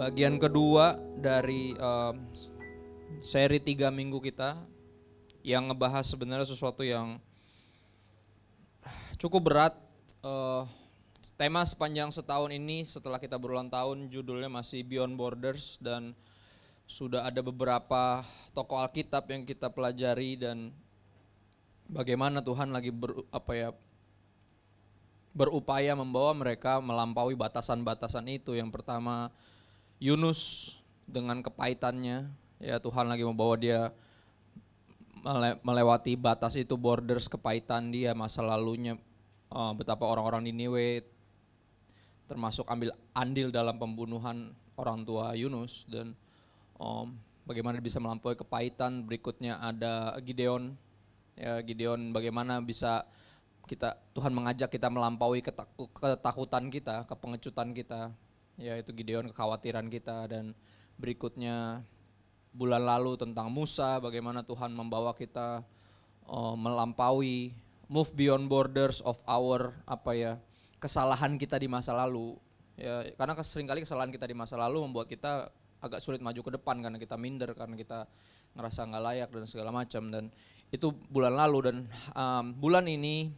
Bagian kedua dari seri 3 minggu kita yang ngebahas sebenarnya sesuatu yang cukup berat. Tema sepanjang setahun ini setelah kita berulang tahun judulnya masih Beyond Borders, dan sudah ada beberapa tokoh Alkitab yang kita pelajari dan bagaimana Tuhan lagi berupaya membawa mereka melampaui batasan-batasan itu. Yang pertama Yunus dengan kepahitannya, ya Tuhan lagi membawa dia melewati batas itu, borders kepahitan dia, masa lalunya, betapa orang-orang Niniwe termasuk ambil andil dalam pembunuhan orang tua Yunus, dan bagaimana bisa melampaui kepahitan. Berikutnya ada Gideon, ya Gideon bagaimana bisa Tuhan mengajak kita melampaui ketakutan kita, kepengecutan kita, yaitu Gideon, kekhawatiran kita. Dan berikutnya bulan lalu tentang Musa, bagaimana Tuhan membawa kita melampaui, move beyond borders of our kesalahan kita di masa lalu. Ya, karena seringkali kesalahan kita di masa lalu membuat kita agak sulit maju ke depan karena kita minder, karena kita ngerasa nggak layak dan segala macam. Dan itu bulan lalu, dan bulan ini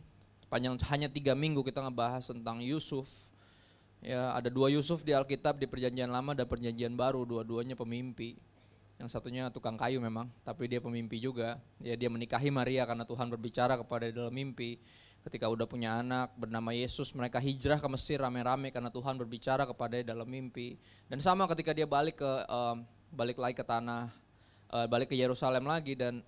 panjang hanya 3 minggu kita ngebahas tentang Yusuf. Ya, ada 2 Yusuf di Alkitab, di Perjanjian Lama dan Perjanjian Baru, dua-duanya pemimpi. Yang satunya tukang kayu memang, tapi dia pemimpi juga. Ya, dia menikahi Maria karena Tuhan berbicara kepada dia dalam mimpi. Ketika udah punya anak bernama Yesus, mereka hijrah ke Mesir rame-rame karena Tuhan berbicara kepada dia dalam mimpi. Dan sama ketika dia balik lagi ke tanah, balik ke Yerusalem lagi, dan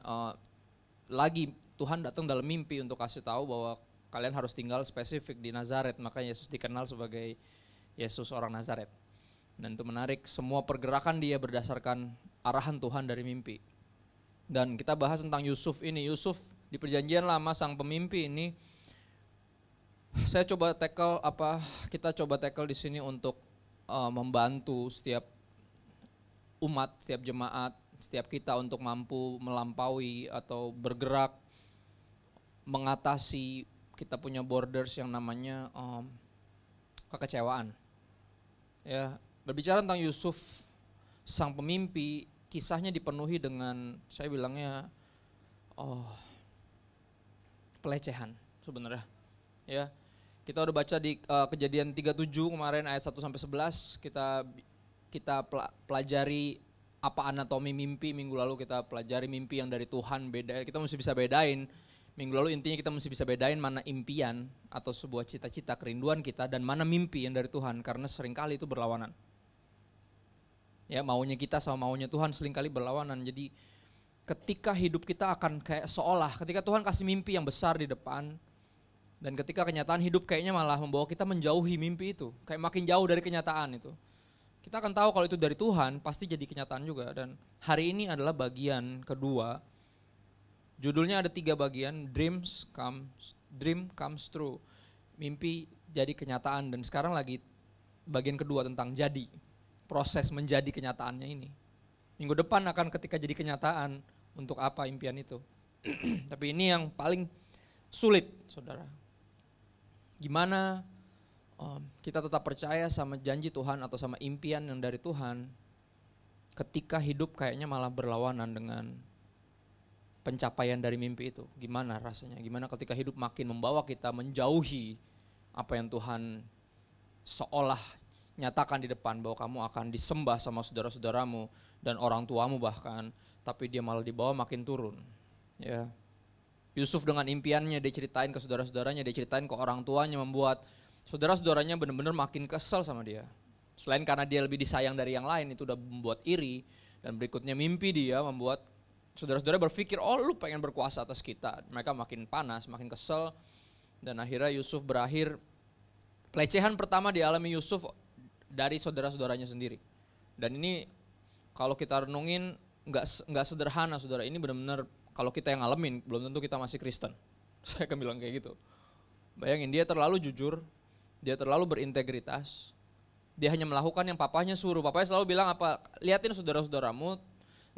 lagi Tuhan datang dalam mimpi untuk kasih tahu bahwa kalian harus tinggal spesifik di Nazaret. Makanya Yesus dikenal sebagai Yesus orang Nazaret. Dan itu menarik, semua pergerakan dia berdasarkan arahan Tuhan dari mimpi. Dan kita bahas tentang Yusuf ini. Yusuf di Perjanjian Lama, sang pemimpi ini, kita coba tackle di sini untuk membantu setiap umat, setiap jemaat, setiap kita untuk mampu melampaui atau bergerak mengatasi kita punya borders yang namanya kekecewaan. Ya, berbicara tentang Yusuf, sang pemimpi, kisahnya dipenuhi dengan, saya bilangnya, pelecehan sebenarnya. Ya, kita udah baca di Kejadian 37 kemarin ayat 1 sampai 11, kita pelajari apa anatomi mimpi. Minggu lalu kita pelajari mimpi yang dari Tuhan beda. Kita mesti bisa bedain. Minggu lalu intinya kita mesti bisa bedain mana impian atau sebuah cita-cita, kerinduan kita, dan mana mimpi yang dari Tuhan, karena seringkali itu berlawanan. Ya, maunya kita sama maunya Tuhan seringkali berlawanan. Jadi ketika hidup kita akan kayak seolah ketika Tuhan kasih mimpi yang besar di depan, dan ketika kenyataan hidup kayaknya malah membawa kita menjauhi mimpi itu, kayak makin jauh dari kenyataan itu. Kita akan tahu kalau itu dari Tuhan, pasti jadi kenyataan juga. Dan hari ini adalah bagian kedua. Judulnya ada 3 bagian, dream comes true. Mimpi jadi kenyataan, dan sekarang lagi bagian kedua tentang jadi. Proses menjadi kenyataannya ini. Minggu depan akan ketika jadi kenyataan, untuk apa impian itu. Tapi ini yang paling sulit, saudara. Gimana kita tetap percaya sama janji Tuhan atau sama impian yang dari Tuhan ketika hidup kayaknya malah berlawanan dengan pencapaian dari mimpi itu. Gimana rasanya? Gimana ketika hidup makin membawa kita menjauhi apa yang Tuhan seolah nyatakan di depan, bahwa kamu akan disembah sama saudara-saudaramu dan orang tuamu bahkan, tapi dia malah dibawa makin turun. Ya. Yusuf dengan impiannya dia ceritain ke saudara-saudaranya, dia ceritain ke orang tuanya, membuat saudara-saudaranya benar-benar makin kesel sama dia. Selain karena dia lebih disayang dari yang lain, itu udah membuat iri. Dan berikutnya mimpi dia membuat saudara-saudara berpikir, oh lu pengen berkuasa atas kita. Mereka makin panas, makin kesel. Dan akhirnya Yusuf berakhir, pelecehan pertama dialami Yusuf dari saudara-saudaranya sendiri. Dan ini kalau kita renungin nggak sederhana, saudara. Ini benar-benar kalau kita yang ngalamin, belum tentu kita masih Kristen. Saya akan bilang kayak gitu. Bayangin, dia terlalu jujur, dia terlalu berintegritas. Dia hanya melakukan yang papahnya suruh. Papahnya selalu bilang apa? Liatin saudara-saudaramu,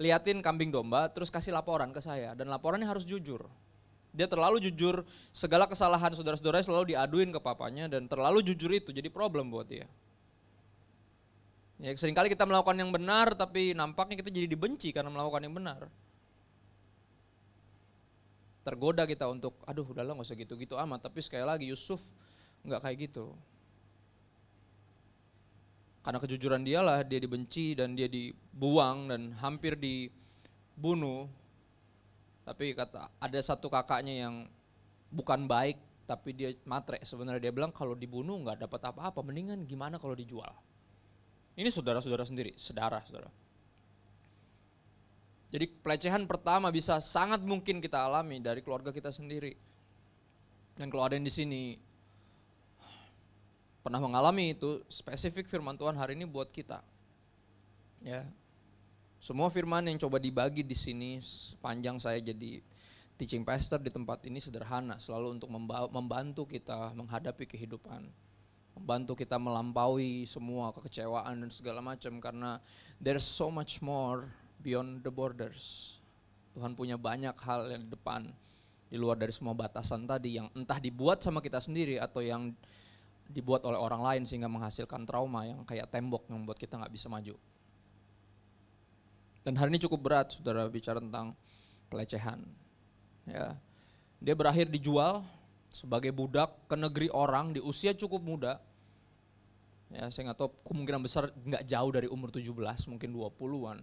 liatin kambing domba, terus kasih laporan ke saya. Dan laporannya harus jujur. Dia terlalu jujur, segala kesalahan saudara-saudaranya selalu diaduin ke papanya, dan terlalu jujur itu jadi problem buat dia. Ya seringkali kita melakukan yang benar tapi nampaknya kita jadi dibenci karena melakukan yang benar. Tergoda kita untuk aduh udahlah gak usah gitu-gitu amat. Tapi sekali lagi Yusuf gak kayak gitu. Karena kejujuran dialah dia dibenci dan dia dibuang dan hampir dibunuh. Tapi ada satu kakaknya yang bukan baik tapi dia matre. Sebenarnya dia bilang kalau dibunuh gak dapat apa-apa, mendingan gimana kalau dijual. Ini saudara-saudara sendiri, saudara. Jadi pelecehan pertama bisa sangat mungkin kita alami dari keluarga kita sendiri. Dan kalau ada yang di sini pernah mengalami itu, spesifik firman Tuhan hari ini buat kita. Ya. Semua firman yang coba dibagi di sini sepanjang saya jadi teaching pastor di tempat ini sederhana, selalu untuk membantu kita menghadapi kehidupan. Membantu kita melampaui semua kekecewaan dan segala macam karena there's so much more beyond the borders. Tuhan punya banyak hal yang di depan, di luar dari semua batasan tadi yang entah dibuat sama kita sendiri atau yang dibuat oleh orang lain sehingga menghasilkan trauma yang kayak tembok yang membuat kita gak bisa maju. Dan hari ini cukup berat saudara bicara tentang pelecehan. Ya, dia berakhir dijual sebagai budak ke negeri orang di usia cukup muda. Ya, saya nggak tahu, kemungkinan besar nggak jauh dari umur 17, mungkin 20-an.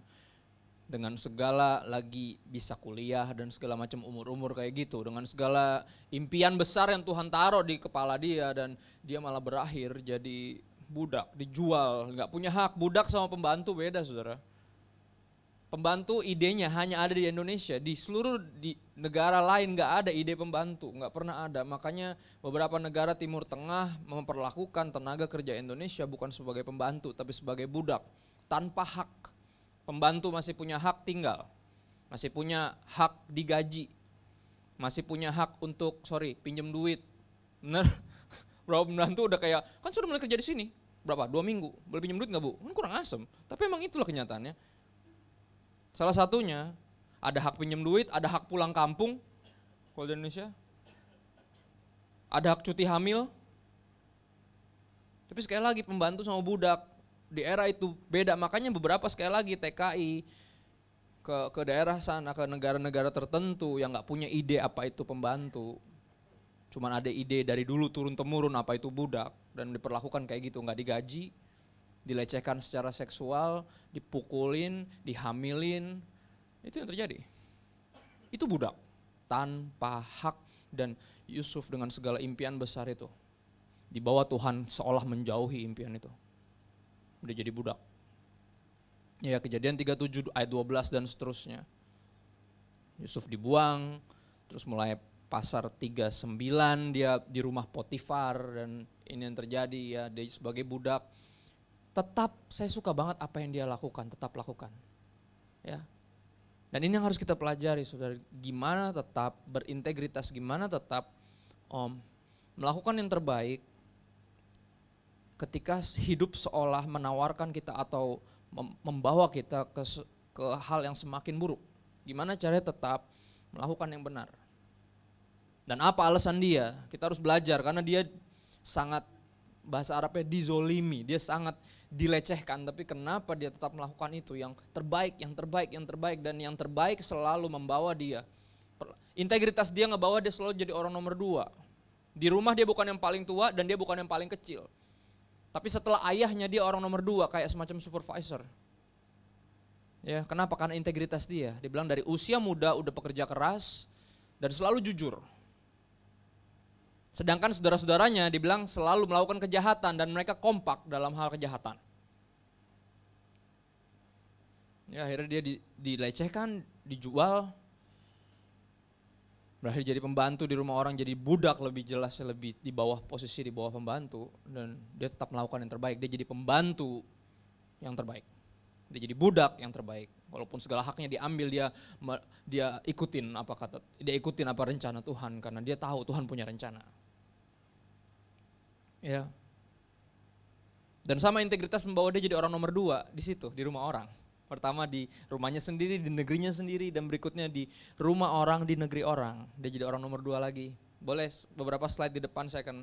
Dengan segala lagi bisa kuliah dan segala macam umur-umur kayak gitu. Dengan segala impian besar yang Tuhan taruh di kepala dia dan dia malah berakhir jadi budak, dijual, nggak punya hak. Budak sama pembantu beda saudara. Pembantu idenya hanya ada di Indonesia, di seluruh negara lain gak ada ide pembantu, gak pernah ada. Makanya beberapa negara Timur Tengah memperlakukan tenaga kerja Indonesia bukan sebagai pembantu tapi sebagai budak, tanpa hak. Pembantu masih punya hak tinggal, masih punya hak digaji, masih punya hak untuk pinjem duit. Bener? Berapa pembantu udah kayak, kan sudah mulai kerja di sini, berapa? 2 minggu, boleh pinjem duit gak bu? Kan kurang asem, tapi emang itulah kenyataannya. Salah satunya ada hak pinjam duit, ada hak pulang kampung kalau di Indonesia, ada hak cuti hamil. Tapi sekali lagi pembantu sama budak di era itu beda, makanya beberapa sekali lagi TKI ke daerah sana, ke negara-negara tertentu yang gak punya ide apa itu pembantu. Cuman ada ide dari dulu turun temurun apa itu budak dan diperlakukan kayak gitu, gak digaji. Dilecehkan secara seksual, dipukulin, dihamilin, itu yang terjadi. Itu budak, tanpa hak. Dan Yusuf dengan segala impian besar itu, di bawah Tuhan seolah menjauhi impian itu. Udah jadi budak. Ya, Kejadian 37 ayat 12 dan seterusnya. Yusuf dibuang, terus mulai Pasar 39 dia di rumah Potifar dan ini yang terjadi ya, dia sebagai budak. Tetap saya suka banget apa yang dia lakukan, tetap lakukan. Ya. Dan ini yang harus kita pelajari saudara, gimana tetap berintegritas, gimana tetap melakukan yang terbaik ketika hidup seolah menawarkan kita atau membawa kita ke hal yang semakin buruk. Gimana caranya tetap melakukan yang benar. Dan apa alasan dia? Kita harus belajar karena dia sangat, bahasa Arabnya dizolimi, dia sangat dilecehkan, tapi kenapa dia tetap melakukan itu, yang terbaik, dan yang terbaik selalu membawa dia. Integritas dia ngebawa dia selalu jadi orang nomor 2. Di rumah dia bukan yang paling tua dan dia bukan yang paling kecil. Tapi setelah ayahnya dia orang nomor 2, kayak semacam supervisor. Ya, kenapa? Karena integritas dia. Dia bilang dari usia muda udah pekerja keras dan selalu jujur. Sedangkan saudara-saudaranya dibilang selalu melakukan kejahatan dan mereka kompak dalam hal kejahatan. Ya, akhirnya dia dilecehkan, dijual, berakhir jadi pembantu di rumah orang, jadi budak lebih jelasnya, lebih di bawah posisi, di bawah pembantu. Dan dia tetap melakukan yang terbaik, dia jadi pembantu yang terbaik. Dia jadi budak yang terbaik. Walaupun segala haknya diambil, dia ikutin apa rencana Tuhan karena dia tahu Tuhan punya rencana. Ya. Dan sama integritas membawa dia jadi orang nomor 2 di situ, di rumah orang. Pertama di rumahnya sendiri, di negerinya sendiri, dan berikutnya di rumah orang, di negeri orang. Dia jadi orang nomor 2 lagi. Boleh beberapa slide di depan saya akan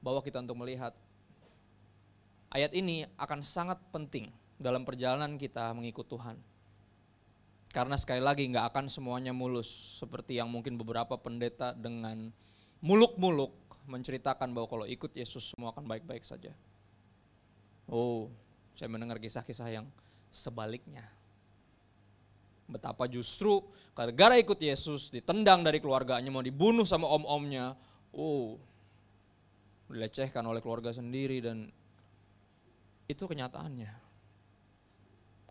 bawa kita untuk melihat. Ayat ini akan sangat penting dalam perjalanan kita mengikut Tuhan. Karena sekali lagi gak akan semuanya mulus. Seperti yang mungkin beberapa pendeta dengan muluk-muluk menceritakan bahwa kalau ikut Yesus semua akan baik-baik saja. Oh, saya mendengar kisah-kisah yang sebaliknya. Betapa justru gara-gara ikut Yesus ditendang dari keluarganya, mau dibunuh sama om-omnya. Oh, dilecehkan oleh keluarga sendiri dan itu kenyataannya.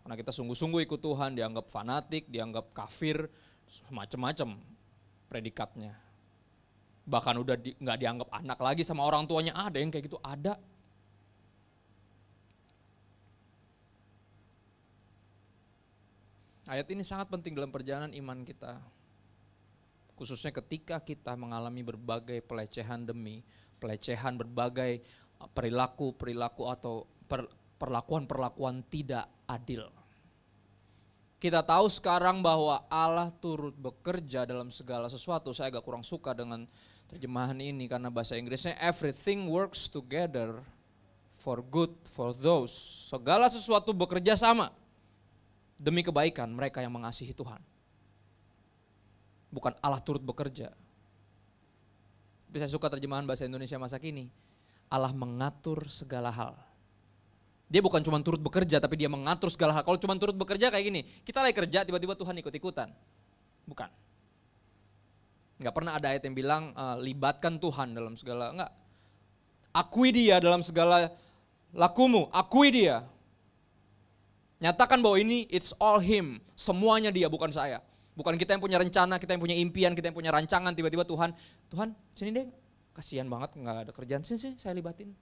Karena kita sungguh-sungguh ikut Tuhan, dianggap fanatik, dianggap kafir, macam-macam predikatnya. Bahkan udah nggak dianggap anak lagi sama orang tuanya, ada yang kayak gitu, ada. Ayat ini sangat penting dalam perjalanan iman kita. Khususnya ketika kita mengalami berbagai pelecehan demi pelecehan, berbagai perilaku-perilaku atau perlakuan-perlakuan tidak adil. Kita tahu sekarang bahwa Allah turut bekerja dalam segala sesuatu. Saya agak kurang suka dengan terjemahan ini karena bahasa Inggrisnya everything works together for good for those. Segala sesuatu bekerja sama demi kebaikan mereka yang mengasihi Tuhan. Bukan Allah turut bekerja. Tapi saya suka terjemahan bahasa Indonesia masa kini. Allah mengatur segala hal. Dia bukan cuma turut bekerja, tapi dia mengatur segala hal. Kalau cuma turut bekerja kayak gini, kita lagi kerja, tiba-tiba Tuhan ikut-ikutan. Bukan. Enggak pernah ada ayat yang bilang libatkan Tuhan dalam segala, enggak. Akui dia dalam segala lakumu, akui dia. Nyatakan bahwa ini it's all him, semuanya dia, bukan saya. Bukan kita yang punya rencana, kita yang punya impian, kita yang punya rancangan, tiba-tiba Tuhan, sini deh, kasihan banget enggak ada kerjaan, sini saya libatin.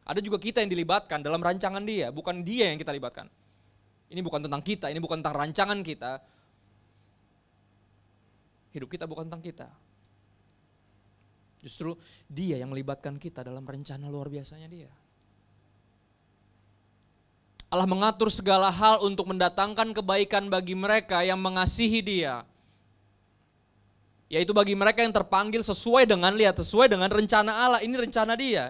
Ada juga kita yang dilibatkan dalam rancangan dia, bukan dia yang kita libatkan. Ini bukan tentang kita, ini bukan tentang rancangan kita. Hidup kita bukan tentang kita. Justru dia yang melibatkan kita dalam rencana luar biasanya dia. Allah mengatur segala hal untuk mendatangkan kebaikan bagi mereka yang mengasihi dia. Yaitu bagi mereka yang terpanggil sesuai dengan rencana Allah, ini rencana dia.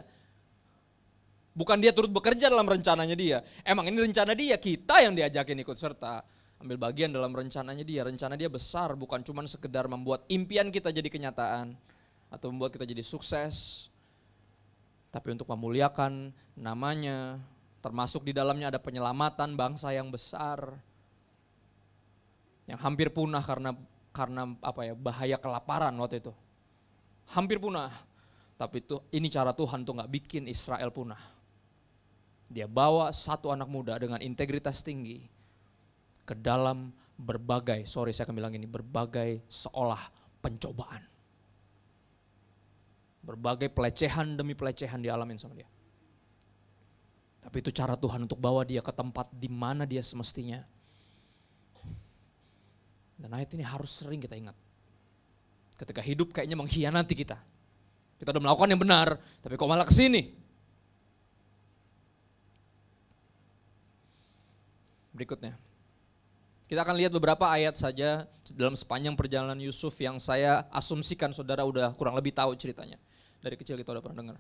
Bukan dia turut bekerja dalam rencananya dia. Emang ini rencana dia, kita yang diajakin ikut serta. Ambil bagian dalam rencananya dia. Rencana dia besar, bukan cuma sekedar membuat impian kita jadi kenyataan. Atau membuat kita jadi sukses. Tapi untuk memuliakan namanya. Termasuk di dalamnya ada penyelamatan bangsa yang besar. Yang hampir punah karena bahaya kelaparan waktu itu. Hampir punah. Tapi ini cara Tuhan tuh gak bikin Israel punah. Dia bawa satu anak muda dengan integritas tinggi ke dalam berbagai seolah pencobaan. Berbagai pelecehan demi pelecehan dialamin sama dia. Tapi itu cara Tuhan untuk bawa dia ke tempat di mana dia semestinya. Dan ayat ini harus sering kita ingat. Ketika hidup kayaknya mengkhianati kita. Kita udah melakukan yang benar, tapi kok malah kesini. Berikutnya, kita akan lihat beberapa ayat saja dalam sepanjang perjalanan Yusuf yang saya asumsikan saudara udah kurang lebih tahu ceritanya. Dari kecil kita udah pernah dengar.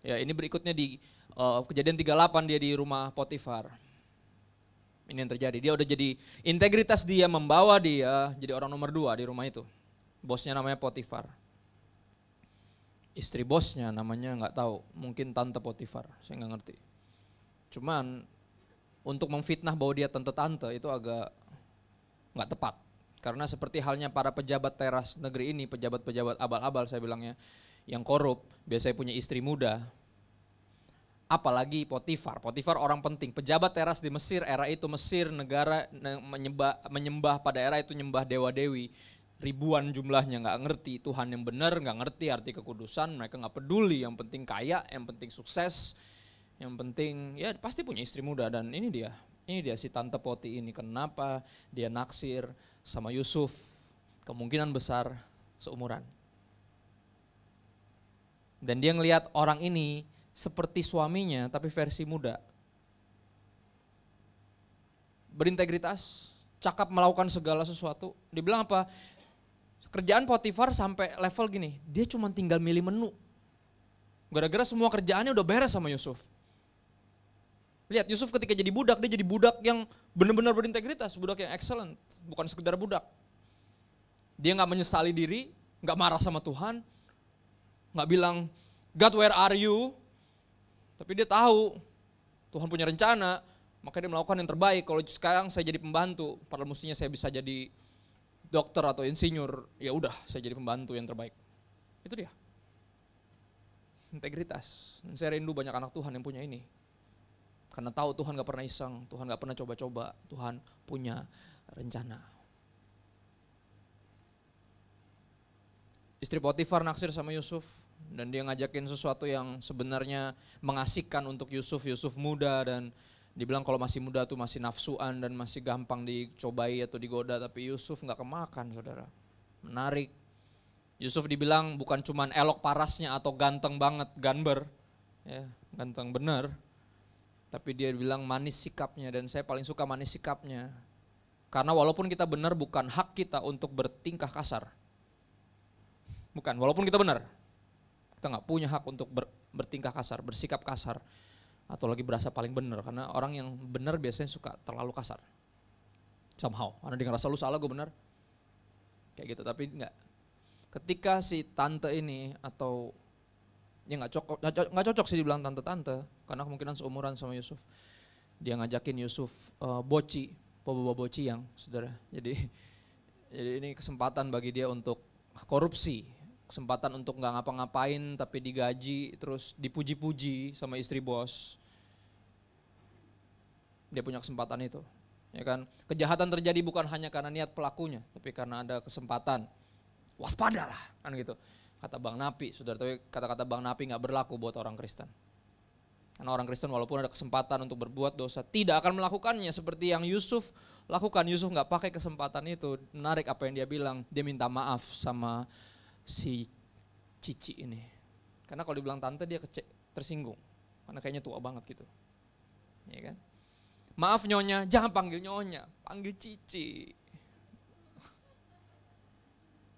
Ya, ini berikutnya di Kejadian 38 dia di rumah Potifar. Ini yang terjadi, dia udah jadi integritas dia membawa dia jadi orang nomor 2 di rumah itu. Bosnya namanya Potifar. Istri bosnya namanya nggak tahu, mungkin tante Potifar, saya nggak ngerti. Cuman untuk memfitnah bahwa dia tante-tante itu agak nggak tepat. Karena seperti halnya para pejabat teras negeri ini, pejabat-pejabat abal-abal saya bilangnya, yang korup, biasanya punya istri muda. Apalagi Potifar. Potifar orang penting, pejabat teras di Mesir, era itu Mesir negara menyembah pada era itu nyembah dewa-dewi. Ribuan jumlahnya, nggak ngerti Tuhan yang benar, nggak ngerti arti kekudusan, mereka nggak peduli, yang penting kaya, yang penting sukses. Yang penting ya pasti punya istri muda dan ini dia si tante Poti ini. Kenapa dia naksir sama Yusuf? Kemungkinan besar seumuran. Dan dia ngelihat orang ini seperti suaminya tapi versi muda. Berintegritas, cakap melakukan segala sesuatu. Dibilang apa? Kerjaan Potifar sampai level gini, dia cuma tinggal milih menu. Gara-gara semua kerjaannya udah beres sama Yusuf. Lihat Yusuf ketika jadi budak, dia jadi budak yang benar-benar berintegritas, budak yang excellent, bukan sekedar budak. Dia gak menyesali diri, gak marah sama Tuhan, gak bilang, God where are you? Tapi dia tahu Tuhan punya rencana, maka dia melakukan yang terbaik. Kalau sekarang saya jadi pembantu, padahal mestinya saya bisa jadi dokter atau insinyur, ya udah saya jadi pembantu yang terbaik. Itu dia. Integritas. Dan saya rindu banyak anak Tuhan yang punya ini. Karena tahu Tuhan gak pernah iseng, Tuhan gak pernah coba-coba, Tuhan punya rencana. Istri Potifar naksir sama Yusuf dan dia ngajakin sesuatu yang sebenarnya mengasihkan untuk Yusuf. Yusuf muda dan dibilang kalau masih muda tuh masih nafsuan dan masih gampang dicobai atau digoda, tapi Yusuf gak kemakan, saudara. Menarik. Yusuf dibilang bukan cuman elok parasnya atau ganteng banget, ganber, ya, ganteng bener. Tapi dia bilang manis sikapnya, dan saya paling suka manis sikapnya. Karena walaupun kita benar, bukan hak kita untuk bertingkah kasar. Bukan, walaupun kita benar. Kita gak punya hak untuk bertingkah kasar, bersikap kasar. Atau lagi berasa paling benar, karena orang yang benar biasanya suka terlalu kasar. Somehow, karena dia ngerasa lu salah, gue benar. Kayak gitu, tapi enggak. Ketika si tante ini atau ya nggak cocok sih dibilang tante-tante karena kemungkinan seumuran sama Yusuf. Dia ngajakin Yusuf bawa bociang, saudara. Jadi ini kesempatan bagi dia untuk korupsi, kesempatan untuk nggak ngapa-ngapain tapi digaji terus dipuji-puji sama istri bos. Dia punya kesempatan itu, ya kan? Kejahatan terjadi bukan hanya karena niat pelakunya, tapi karena ada kesempatan. Waspadalah, kan gitu. Kata Bang Napi, saudara, tapi kata-kata Bang Napi gak berlaku buat orang Kristen. Karena orang Kristen walaupun ada kesempatan untuk berbuat dosa, tidak akan melakukannya seperti yang Yusuf lakukan. Yusuf gak pakai kesempatan itu. Menarik apa yang dia bilang, dia minta maaf sama si Cici ini. Karena kalau dibilang tante dia tersinggung, karena kayaknya tua banget gitu. Ya kan? Maaf nyonya, jangan panggil nyonya, panggil Cici.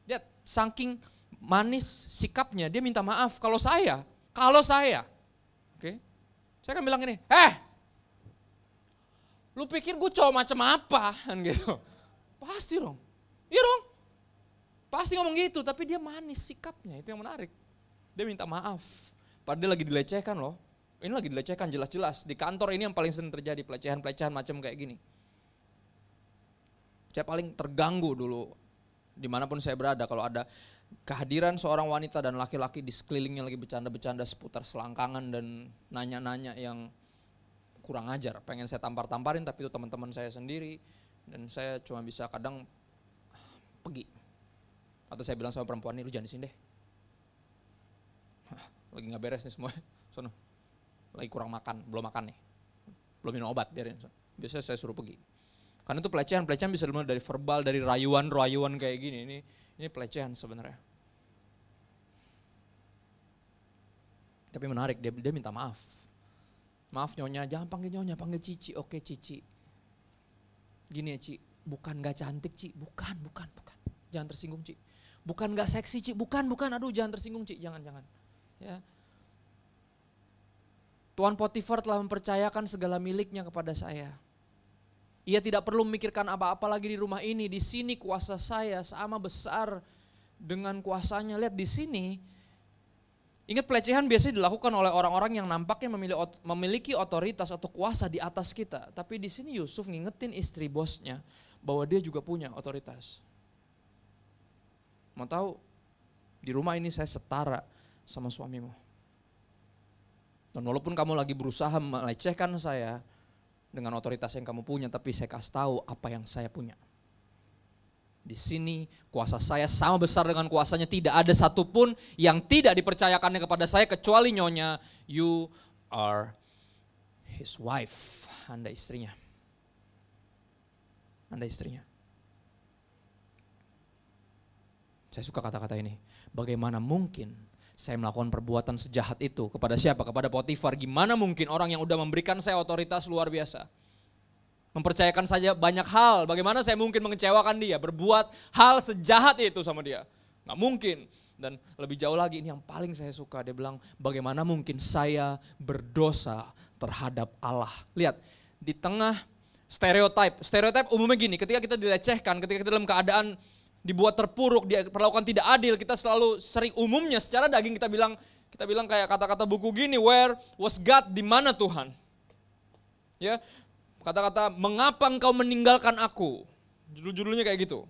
Lihat, saking manis sikapnya, dia minta maaf. Kalau saya, oke, saya akan bilang ini, lu pikir gue cowok macam apa, kan gitu. Pasti dong, iya dong, pasti ngomong gitu. Tapi dia manis sikapnya, itu yang menarik. Dia minta maaf, padahal dia lagi dilecehkan loh. Ini lagi dilecehkan jelas-jelas. Di kantor ini yang paling sering terjadi, pelecehan-pelecehan macam kayak gini. Saya paling terganggu dulu, dimanapun saya berada, kalau ada kehadiran seorang wanita dan laki-laki di sekelilingnya lagi bercanda-bercanda seputar selangkangan dan nanya-nanya yang kurang ajar. Pengen saya tampar-tamparin tapi itu teman-teman saya sendiri dan saya cuma bisa kadang pergi. Atau saya bilang sama perempuan ini, lu jangan di sini deh. Lagi gak beres nih semua, sono. Lagi kurang makan, belum makan nih. Belum minum obat, biarin. Biasanya saya suruh pergi. Karena itu pelecehan bisa dimulai dari verbal, dari rayuan kayak gini. Ini pelecehan sebenarnya. Tapi menarik, dia minta maaf. Maaf nyonya, jangan panggil nyonya, panggil Cici. Oke Cici. Gini ya Ci, bukan gak cantik Ci, bukan. Jangan tersinggung Ci. Bukan gak seksi Ci, bukan. Aduh jangan tersinggung Ci, jangan. Ya. Tuan Potifar telah mempercayakan segala miliknya kepada saya. Ia tidak perlu memikirkan apa-apa lagi di rumah ini. Di sini kuasa saya sama besar dengan kuasanya. Lihat di sini. Ingat pelecehan biasanya dilakukan oleh orang-orang yang nampaknya memiliki otoritas atau kuasa di atas kita. Tapi di sini Yusuf ngingetin istri bosnya bahwa dia juga punya otoritas. Mau tahu? Di rumah ini saya setara sama suamimu. Dan walaupun kamu lagi berusaha melecehkan saya dengan otoritas yang kamu punya, tapi saya kasih tahu apa yang saya punya. Di sini kuasa saya sama besar dengan kuasanya, tidak ada satupun yang tidak dipercayakannya kepada saya kecuali nyonya. You are his wife. Anda istrinya. Saya suka kata-kata ini. Bagaimana mungkin saya melakukan perbuatan sejahat itu kepada siapa? Kepada Potifar. Gimana mungkin orang yang udah memberikan saya otoritas luar biasa, mempercayakan saja banyak hal, bagaimana saya mungkin mengecewakan dia, berbuat hal sejahat itu sama dia? Gak mungkin. Dan lebih jauh lagi, ini yang paling saya suka, dia bilang bagaimana mungkin saya berdosa terhadap Allah. Lihat, di tengah stereotip umumnya gini, ketika kita dilecehkan, ketika kita dalam keadaan dibuat terpuruk, diperlakukan tidak adil, kita selalu sering umumnya secara daging kita bilang kayak kata-kata buku gini, where was God, di mana Tuhan? Ya, kata-kata mengapa engkau meninggalkan aku? Judul-judulnya kayak gitu.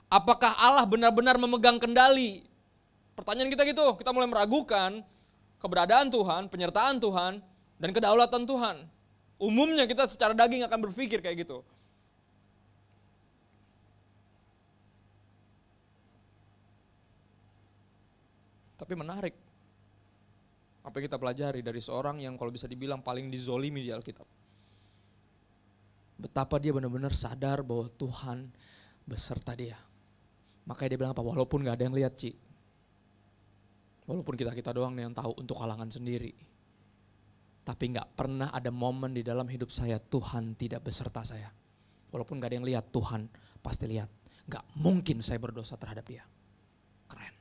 Apakah Allah benar-benar memegang kendali? Pertanyaan kita gitu, kita mulai meragukan keberadaan Tuhan, penyertaan Tuhan, dan kedaulatan Tuhan. Umumnya kita secara daging akan berpikir kayak gitu. Tapi menarik, apa yang kita pelajari dari seorang yang kalau bisa dibilang paling dizolimi di Alkitab. Betapa dia benar-benar sadar bahwa Tuhan beserta dia. Makanya dia bilang apa? Walaupun gak ada yang lihat, Ci. Walaupun kita doang yang tahu untuk kalangan sendiri. Tapi gak pernah ada momen di dalam hidup saya Tuhan tidak beserta saya. Walaupun gak ada yang lihat, Tuhan pasti lihat. Gak mungkin saya berdosa terhadap dia. Keren.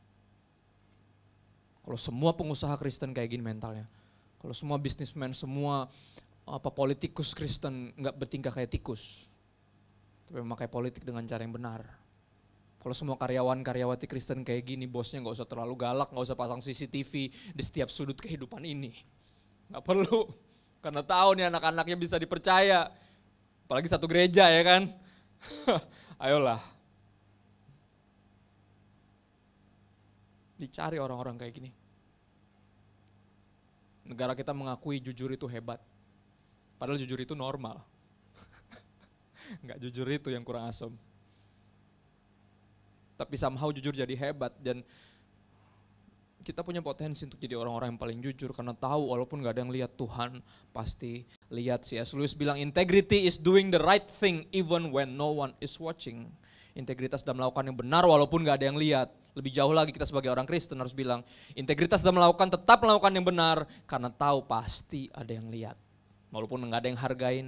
Kalau semua pengusaha Kristen kayak gini mentalnya. Kalau semua bisnismen, semua politikus Kristen gak bertingkah kayak tikus. Tapi memakai politik dengan cara yang benar. Kalau semua karyawan-karyawati Kristen kayak gini, bosnya gak usah terlalu galak, gak usah pasang CCTV di setiap sudut kehidupan ini. Gak perlu, karena tahu nih anak-anaknya bisa dipercaya. Apalagi satu gereja ya kan. Ayolah. Dicari orang-orang kayak gini. Negara kita mengakui jujur itu hebat. Padahal jujur itu normal. Gak jujur itu yang kurang asem. Tapi somehow jujur jadi hebat dan kita punya potensi untuk jadi orang-orang yang paling jujur karena tahu walaupun gak ada yang lihat Tuhan pasti lihat. C.S. Lewis bilang integrity is doing the right thing even when no one is watching. Integritas dalam melakukan yang benar walaupun gak ada yang lihat. Lebih jauh lagi kita sebagai orang Kristen harus bilang integritas dalam tetap melakukan yang benar karena tahu pasti ada yang lihat. Walaupun gak ada yang hargain,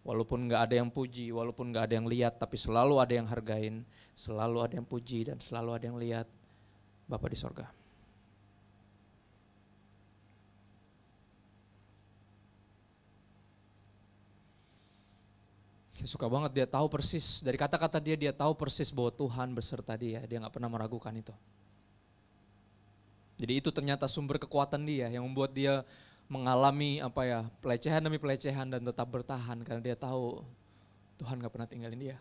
walaupun gak ada yang puji, walaupun gak ada yang lihat tapi selalu ada yang hargain, selalu ada yang puji dan selalu ada yang lihat Bapa di sorga. Saya suka banget dia tahu persis, dari kata-kata dia tahu persis bahwa Tuhan beserta dia gak pernah meragukan itu. Jadi itu ternyata sumber kekuatan dia yang membuat dia mengalami pelecehan demi pelecehan dan tetap bertahan karena dia tahu Tuhan gak pernah tinggalin dia.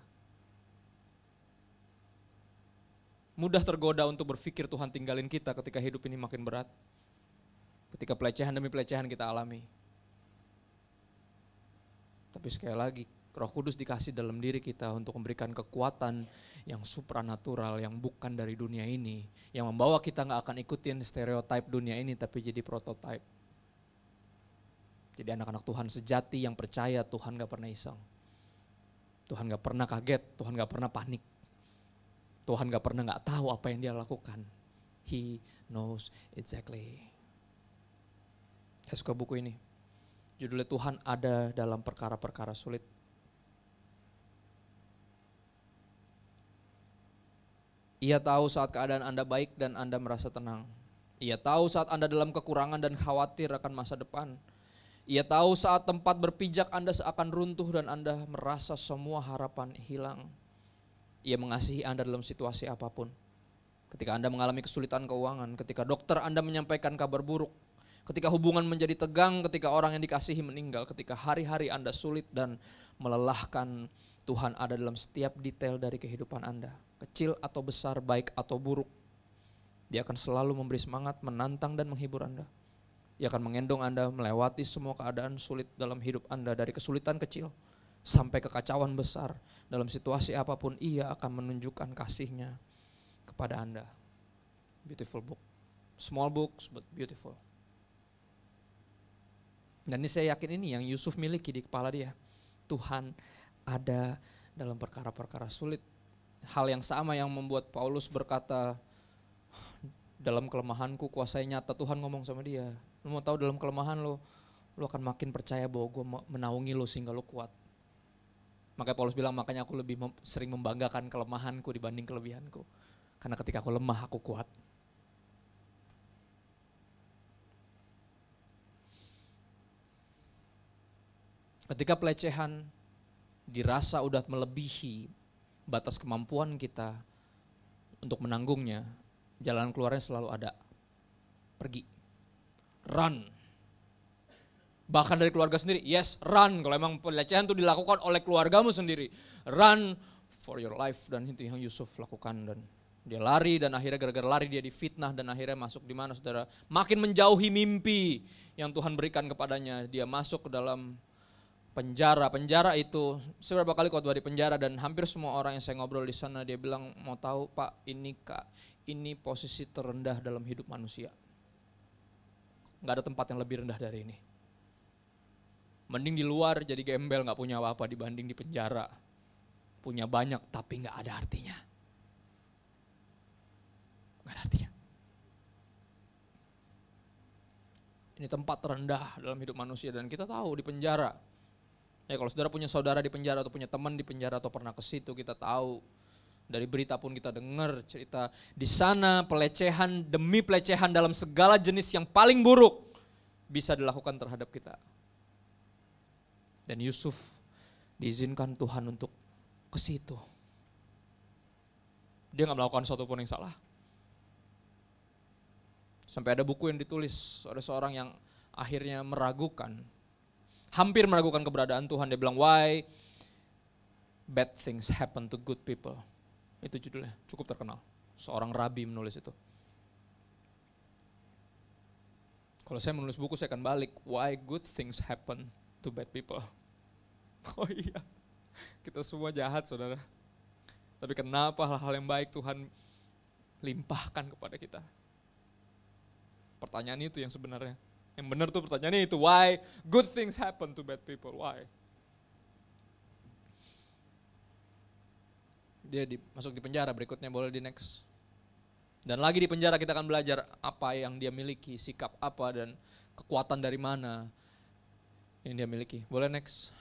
Mudah tergoda untuk berpikir Tuhan tinggalin kita ketika hidup ini makin berat. Ketika pelecehan demi pelecehan kita alami. Tapi sekali lagi, Roh Kudus dikasih dalam diri kita untuk memberikan kekuatan yang supranatural, yang bukan dari dunia ini. Yang membawa kita gak akan ikutin stereotip dunia ini, tapi jadi prototype. Jadi anak-anak Tuhan sejati yang percaya Tuhan gak pernah iseng. Tuhan gak pernah kaget, Tuhan gak pernah panik. Tuhan gak pernah gak tahu apa yang dia lakukan. He knows exactly. Saya suka buku ini. Judulnya Tuhan ada dalam perkara-perkara sulit. Ia tahu saat keadaan Anda baik dan Anda merasa tenang. Ia tahu saat Anda dalam kekurangan dan khawatir akan masa depan. Ia tahu saat tempat berpijak Anda seakan runtuh dan Anda merasa semua harapan hilang. Ia mengasihi Anda dalam situasi apapun. Ketika Anda mengalami kesulitan keuangan, ketika dokter Anda menyampaikan kabar buruk, ketika hubungan menjadi tegang, ketika orang yang dikasihi meninggal, ketika hari-hari Anda sulit dan melelahkan, Tuhan ada dalam setiap detail dari kehidupan Anda. Kecil atau besar, baik atau buruk. Dia akan selalu memberi semangat, menantang dan menghibur Anda. Dia akan mengendong Anda melewati semua keadaan sulit dalam hidup Anda. Dari kesulitan kecil sampai kekacauan besar. Dalam situasi apapun ia akan menunjukkan kasih-Nya kepada Anda. Beautiful book. Small books but beautiful. Dan ini saya yakin ini yang Yusuf miliki di kepala dia. Tuhan ada dalam perkara-perkara sulit. Hal yang sama yang membuat Paulus berkata, dalam kelemahanku kuasai nyata. Tuhan ngomong sama dia, lu mau tahu dalam kelemahan lu akan makin percaya bahwa gue menaungi lu sehingga lu kuat. Makanya Paulus bilang, makanya aku lebih sering membanggakan kelemahanku dibanding kelebihanku. Karena ketika aku lemah, aku kuat. Ketika pelecehan dirasa udah melebihi batas kemampuan kita untuk menanggungnya, jalan keluarnya selalu ada. Pergi. Run. Bahkan dari keluarga sendiri, yes, run. Kalau emang pelecehan itu dilakukan oleh keluargamu sendiri, run for your life. Dan itu yang Yusuf lakukan, dan dia lari, dan akhirnya gara-gara lari dia difitnah, dan akhirnya masuk di mana, saudara? Makin menjauhi mimpi yang Tuhan berikan kepadanya. Dia masuk ke dalam penjara. Penjara itu seberapa kali khotbah di penjara, dan hampir semua orang yang saya ngobrol di sana dia bilang, mau tahu Pak, ini posisi terendah dalam hidup manusia. Gak ada tempat yang lebih rendah dari ini. Mending di luar jadi gembel gak punya apa-apa dibanding di penjara. Punya banyak tapi gak ada artinya. Gak ada artinya. Ini tempat terendah dalam hidup manusia, dan kita tahu di penjara. Ya kalau saudara punya saudara di penjara atau punya teman di penjara atau pernah ke situ, kita tahu dari berita pun kita dengar cerita di sana pelecehan demi pelecehan dalam segala jenis yang paling buruk bisa dilakukan terhadap kita. Dan Yusuf diizinkan Tuhan untuk ke situ. Dia nggak melakukan sesuatu pun yang salah. Sampai ada buku yang ditulis oleh seorang yang akhirnya meragukan, hampir meragukan keberadaan Tuhan. Dia bilang, why bad things happen to good people. Itu judulnya, cukup terkenal. Seorang rabi menulis itu. Kalau saya menulis buku, saya akan balik, why good things happen to bad people. Oh iya, kita semua jahat saudara. Tapi kenapa hal-hal yang baik Tuhan limpahkan kepada kita? Pertanyaan itu yang sebenarnya. Yang benar tuh pertanyaannya itu, why good things happen to bad people, why? Dia masuk di penjara, berikutnya boleh di next. Dan lagi di penjara kita akan belajar apa yang dia miliki, sikap apa dan kekuatan dari mana yang dia miliki. Boleh next.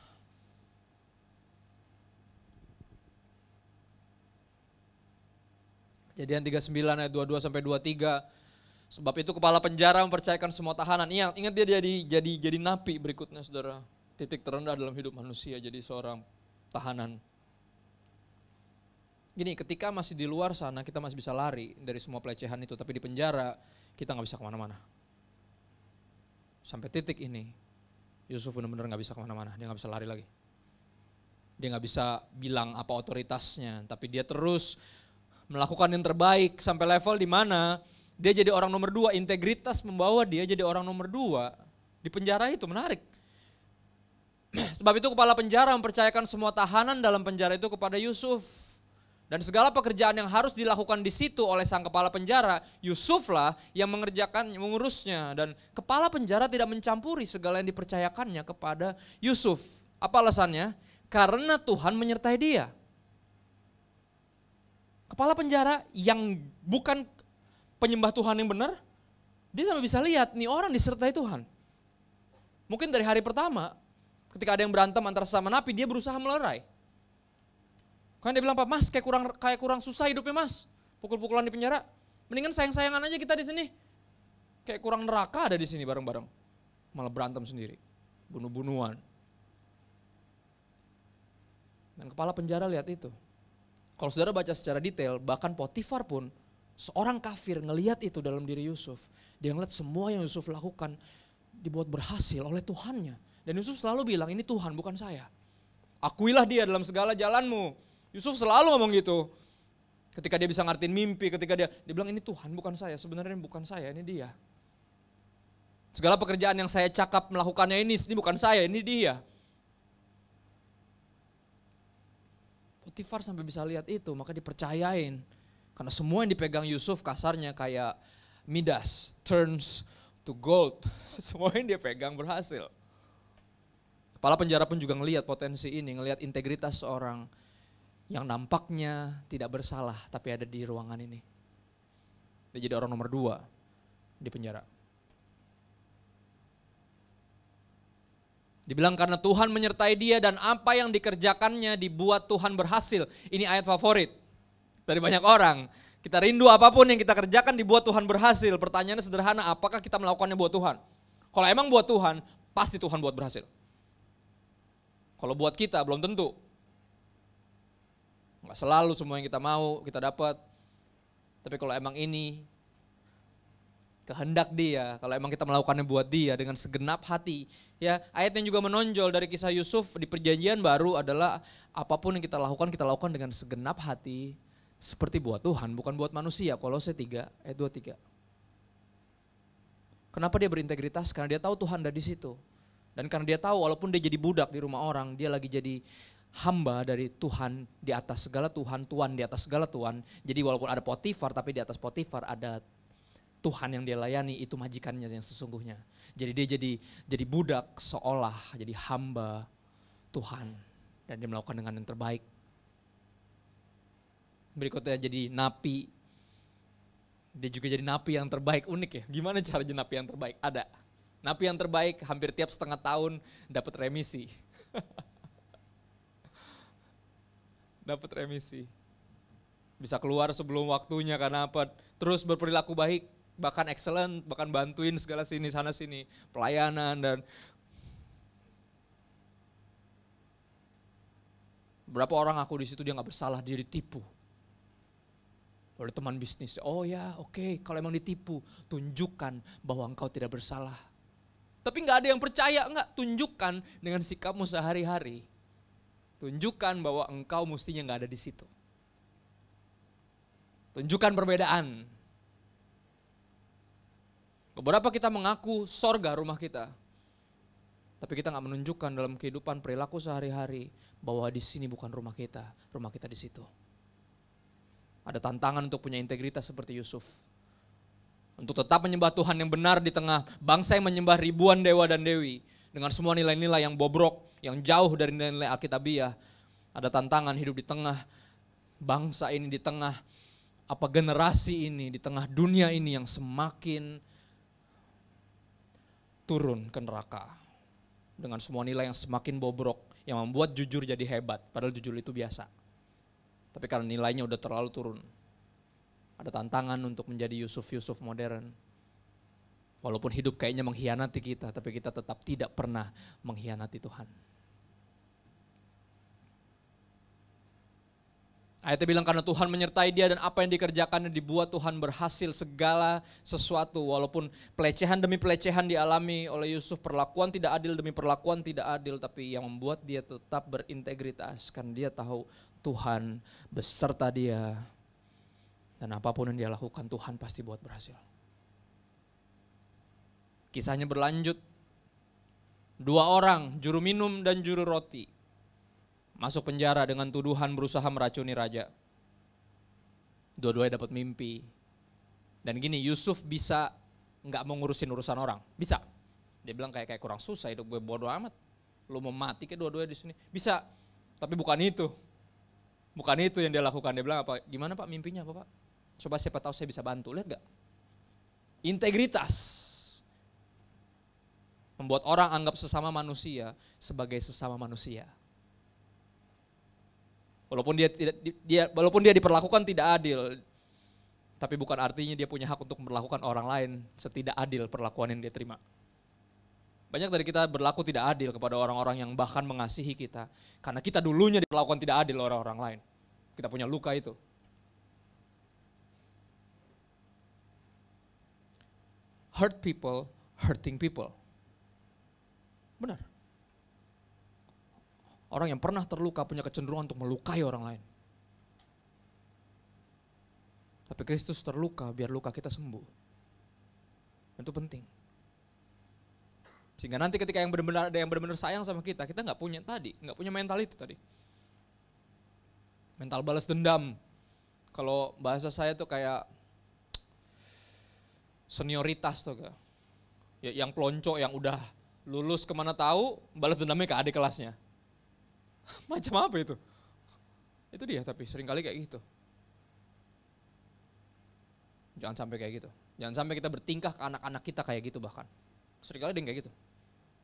Kejadian 39 ayat 22 sampai 23. Sebab itu kepala penjara mempercayakan semua tahanan. Ingat dia jadi napi berikutnya saudara. Titik terendah dalam hidup manusia, jadi seorang tahanan. Gini, ketika masih di luar sana kita masih bisa lari dari semua pelecehan itu. Tapi di penjara kita gak bisa kemana-mana. Sampai titik ini Yusuf benar-benar gak bisa kemana-mana. Dia gak bisa lari lagi. Dia gak bisa bilang apa otoritasnya. Tapi dia terus melakukan yang terbaik sampai level di mana dia jadi orang nomor 2, integritas membawa dia jadi orang nomor 2 di penjara itu. Menarik. Sebab itu kepala penjara mempercayakan semua tahanan dalam penjara itu kepada Yusuf. Dan segala pekerjaan yang harus dilakukan di situ oleh sang kepala penjara, Yusuflah yang mengurusnya. Dan kepala penjara tidak mencampuri segala yang dipercayakannya kepada Yusuf. Apa alasannya? Karena Tuhan menyertai dia. Kepala penjara yang bukan penyembah Tuhan yang benar, dia sampai bisa lihat nih orang disertai Tuhan. Mungkin dari hari pertama, ketika ada yang berantem antara sesama napi, dia berusaha melerai. Kan dia bilang, Pak, Mas kayak kurang susah hidupnya Mas, pukul-pukulan di penjara. Mendingan sayang-sayangan aja kita di sini. Kayak kurang neraka ada di sini bareng-bareng. Malah berantem sendiri, bunuh-bunuhan. Dan kepala penjara lihat itu. Kalau saudara baca secara detail, bahkan Potifar pun seorang kafir ngelihat itu dalam diri Yusuf. Dia ngeliat semua yang Yusuf lakukan dibuat berhasil oleh Tuhannya. Dan Yusuf selalu bilang, ini Tuhan bukan saya. Akuilah dia dalam segala jalanmu. Yusuf selalu ngomong gitu. Ketika dia bisa ngartiin mimpi, ketika dia bilang ini Tuhan bukan saya. Sebenarnya bukan saya, ini dia. Segala pekerjaan yang saya cakap melakukannya ini bukan saya, ini dia. Potifar sampai bisa lihat itu, maka dipercayain. Karena semua yang dipegang Yusuf kasarnya kayak Midas, turns to gold. Semua yang dia pegang berhasil. Kepala penjara pun juga ngelihat potensi ini, ngelihat integritas seorang yang nampaknya tidak bersalah tapi ada di ruangan ini. Dia jadi orang nomor 2 di penjara. Dibilang karena Tuhan menyertai dia dan apa yang dikerjakannya dibuat Tuhan berhasil. Ini ayat favorit dari banyak orang. Kita rindu apapun yang kita kerjakan dibuat Tuhan berhasil. Pertanyaannya sederhana, apakah kita melakukannya buat Tuhan? Kalau emang buat Tuhan, pasti Tuhan buat berhasil. Kalau buat kita belum tentu. Nggak selalu semua yang kita mau kita dapat. Tapi kalau emang ini kehendak dia, kalau emang kita melakukannya buat dia dengan segenap hati. Ya, ayat yang juga menonjol dari kisah Yusuf di perjanjian baru adalah apapun yang kita lakukan dengan segenap hati seperti buat Tuhan, bukan buat manusia. Kolose 3 ayat 23. Kenapa dia berintegritas? Karena dia tahu Tuhan ada di situ. Dan karena dia tahu walaupun dia jadi budak di rumah orang, dia lagi jadi hamba dari Tuhan di atas segala Tuhan, Tuhan di atas segala Tuhan. Jadi walaupun ada Potifar, tapi di atas Potifar ada Tuhan yang dia layani, itu majikannya yang sesungguhnya. Jadi dia jadi budak seolah jadi hamba Tuhan. Dan dia melakukan dengan yang terbaik. Berikutnya jadi napi. Dia juga jadi napi yang terbaik, unik ya. Gimana cara jadi napi yang terbaik? Ada. Napi yang terbaik hampir tiap setengah tahun dapat remisi. Dapat remisi. Bisa keluar sebelum waktunya karena apa? Terus berperilaku baik, bahkan excellent, bahkan bantuin segala sini sana sini, pelayanan dan berapa orang aku di situ dia nggak bersalah, dia ditipu oleh teman bisnis. Oh ya, oke, kalau emang ditipu, tunjukkan bahwa engkau tidak bersalah. Tapi nggak ada yang percaya, nggak, tunjukkan dengan sikapmu sehari-hari. Tunjukkan bahwa engkau mestinya nggak ada di situ. Tunjukkan perbedaan. Beberapa kita mengaku sorga rumah kita, tapi kita nggak menunjukkan dalam kehidupan perilaku sehari-hari bahwa di sini bukan rumah kita di situ. Ada tantangan untuk punya integritas seperti Yusuf. Untuk tetap menyembah Tuhan yang benar di tengah bangsa yang menyembah ribuan dewa dan dewi. Dengan semua nilai-nilai yang bobrok, yang jauh dari nilai-nilai Alkitabiah. Ada tantangan hidup di tengah bangsa ini, di tengah generasi ini, di tengah dunia ini yang semakin turun ke neraka. Dengan semua nilai yang semakin bobrok, yang membuat jujur jadi hebat. Padahal jujur itu biasa. Tapi karena nilainya udah terlalu turun. Ada tantangan untuk menjadi Yusuf-Yusuf modern. Walaupun hidup kayaknya mengkhianati kita, tapi kita tetap tidak pernah mengkhianati Tuhan. Ayatnya bilang karena Tuhan menyertai dia dan apa yang dikerjakannya dibuat Tuhan berhasil segala sesuatu. Walaupun pelecehan demi pelecehan dialami oleh Yusuf, perlakuan tidak adil demi perlakuan tidak adil. Tapi yang membuat dia tetap berintegritas karena dia tahu Tuhan beserta dia. Dan apapun yang dia lakukan Tuhan pasti buat berhasil. Kisahnya berlanjut. 2 orang, juru minum dan juru roti, masuk penjara dengan tuduhan berusaha meracuni raja. Dua-duanya dapat mimpi. Dan gini, Yusuf bisa nggak mau ngurusin urusan orang, bisa. Dia bilang kayak kurang susah hidup gue, bodo amat. Lu mau mati kayak dua-duanya di sini, bisa. Tapi bukan itu. Bukan itu yang dia lakukan. Dia bilang apa? Gimana Pak mimpinya apa Pak? Coba siapa tahu saya bisa bantu. Lihat gak? Integritas. Membuat orang anggap sesama manusia sebagai sesama manusia. Walaupun dia diperlakukan tidak adil, tapi bukan artinya dia punya hak untuk memperlakukan orang lain setidak adil perlakuan yang dia terima. Banyak dari kita berlaku tidak adil kepada orang-orang yang bahkan mengasihi kita. Karena kita dulunya diperlakukan tidak adil oleh orang lain. Kita punya luka itu. Hurt people, hurting people. Benar. Orang yang pernah terluka punya kecenderungan untuk melukai orang lain. Tapi Kristus terluka biar luka kita sembuh. Itu penting. Sehingga nanti ketika yang benar-benar ada yang benar-benar sayang sama kita nggak punya mental itu tadi. Mental balas dendam. Kalau bahasa saya tuh kayak senioritas tuh gak. Ya, yang pelonco yang udah lulus kemana tahu, balas dendamnya ke adik kelasnya. Macam apa itu? Itu dia, tapi seringkali kayak gitu. Jangan sampai kayak gitu. Jangan sampai kita bertingkah ke anak-anak kita kayak gitu bahkan. Seringkali ada yang kayak gitu.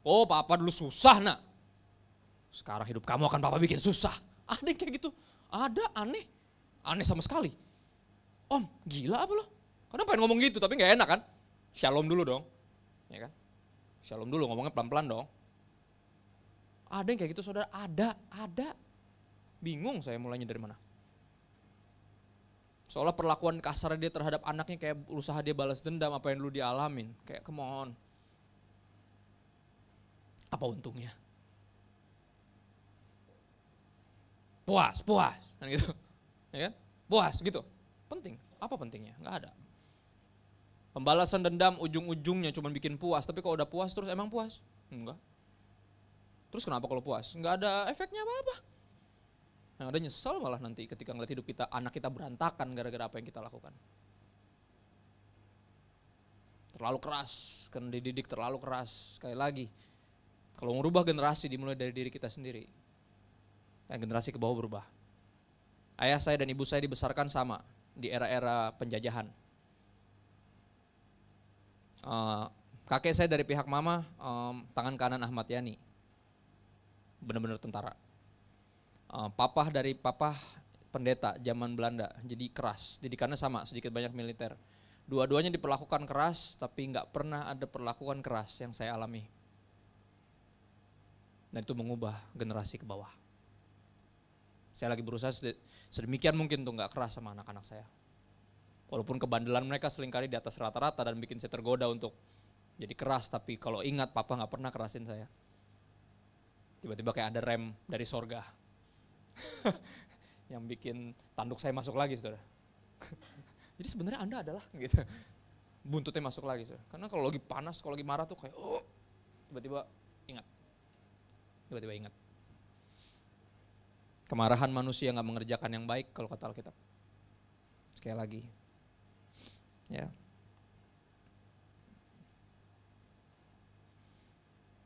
Oh papa dulu susah nak. Sekarang hidup kamu akan papa bikin susah. Ada yang kayak gitu. Ada, aneh. Aneh sama sekali. Om, gila apa lo? Karena pengen ngomong gitu tapi gak enak kan. Shalom dulu dong. Ya kan? Shalom dulu, ngomongnya pelan-pelan dong. Ada yang kayak gitu saudara, ada. Bingung saya mulainya dari mana. Soalnya perlakuan kasar dia terhadap anaknya kayak usaha dia balas dendam apa yang dulu dia alamin. Kayak come on. Apa untungnya? Puas, kan gitu. Ya kan? Puas gitu. Penting. Apa pentingnya? Enggak ada. Pembalasan dendam ujung-ujungnya cuma bikin puas, tapi kalau udah puas terus emang puas? Enggak. Terus kenapa kalau puas? Enggak ada efeknya apa-apa. Yang ada nyesel malah nanti ketika ngeliat hidup kita, anak kita berantakan gara-gara apa yang kita lakukan. Terlalu keras, kan dididik terlalu keras. Sekali lagi, kalau merubah generasi dimulai dari diri kita sendiri. Dan generasi ke bawah berubah. Ayah saya dan ibu saya dibesarkan sama di era-era penjajahan. Kakek saya dari pihak mama, tangan kanan Ahmad Yani. Benar-benar tentara. Papa dari papa pendeta zaman Belanda, jadi keras, didikannya sama, sedikit banyak militer. Dua-duanya diperlakukan keras, tapi nggak pernah ada perlakuan keras yang saya alami. Dan itu mengubah generasi ke bawah. Saya lagi berusaha sedemikian mungkin tuh nggak keras sama anak-anak saya. Walaupun kebandelan mereka seringkali di atas rata-rata dan bikin saya tergoda untuk jadi keras, tapi kalau ingat papa nggak pernah kerasin saya. Tiba-tiba kayak ada rem dari sorga. Yang bikin tanduk saya masuk lagi, saudara. Jadi sebenarnya Anda adalah gitu. Buntutnya masuk lagi, saudara. Karena kalau lagi panas, kalau lagi marah tuh kayak tiba-tiba ingat. Kemarahan manusia nggak mengerjakan yang baik kalau kata Alkitab. Sekali lagi. Ya.